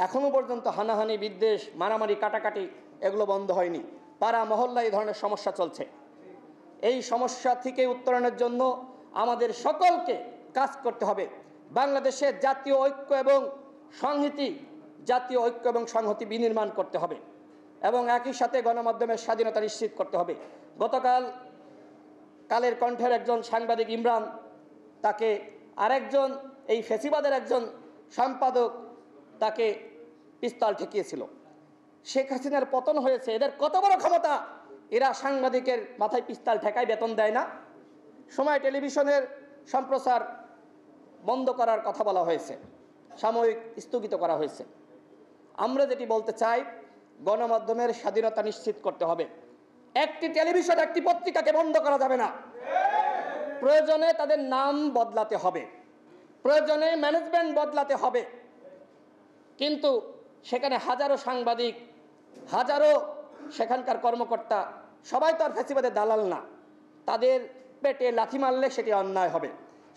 এখনও পর্যন্ত হানাহানি, বিদ্বেষ, মারামারি, কাটাকাটি এগুলো বন্ধ হয়নি। পাড়া মহল্লায় এই ধরনের সমস্যা চলছে। এই সমস্যা থেকে উত্তরণের জন্য আমাদের সকলকে কাজ করতে হবে। বাংলাদেশের জাতীয় ঐক্য এবং সংহতি বিনির্মাণ করতে হবে এবং একই সাথে গণমাধ্যমের স্বাধীনতা নিশ্চিত করতে হবে। গতকাল কালের কণ্ঠের একজন সাংবাদিক ইমরান, তাকে আরেকজন এই ফেসিবাদের একজন সম্পাদক তাকে পিস্তল ঠেকিয়েছিল। শেখ হাসিনার পতন হয়েছে, এদের কত বড় ক্ষমতা! এরা সাংবাদিকের মাথায় পিস্তল ঠেকায়, বেতন দেয় না। সময় টেলিভিশনের সম্প্রচার বন্ধ করার কথা বলা হয়েছে, সাময়িক স্থগিত করা হয়েছে। আমরা যেটি বলতে চাই, গণমাধ্যমের স্বাধীনতা নিশ্চিত করতে হবে। একটি টেলিভিশন, একটি পত্রিকাকে বন্ধ করা যাবে না। প্রয়োজনে তাদের নাম বদলাতে হবে, প্রয়োজনে ম্যানেজমেন্ট বদলাতে হবে, কিন্তু সেখানে হাজারো সাংবাদিক, হাজারো সেখানকার কর্মকর্তা, সবাই তো আর ফ্যাসিবাদের দালাল না। তাদের পেটে লাথি মারলে সেটি অন্যায় হবে।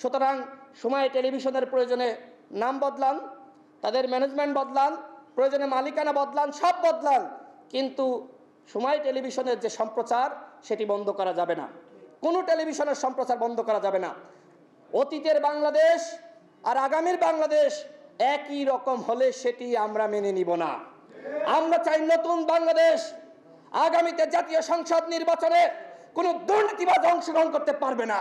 সুতরাং সময় টেলিভিশনের প্রয়োজনে নাম বদলান, তাদের ম্যানেজমেন্ট বদলান, প্রয়োজনে মালিকানা বদলান, সব বদলান, কিন্তু সময় টেলিভিশনের যে সম্প্রচার সেটি বন্ধ করা যাবে না। কোনো টেলিভিশনের সম্প্রচার বন্ধ করা যাবে না। অতীতের বাংলাদেশ আর আগামীর বাংলাদেশ একই রকম হলে সেটি আমরা মেনে নিব না। আমরা চাই নতুন বাংলাদেশ। আগামীতে জাতীয় সংসদ নির্বাচনে কোনো দুর্নীতিবাজ অংশগ্রহণ করতে পারবে না,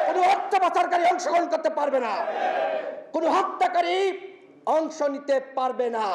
কোনো অর্থ পাচারকারী অংশগ্রহণ করতে পারবে না, কোনো হত্যাকারী অংশ নিতে পারবে না।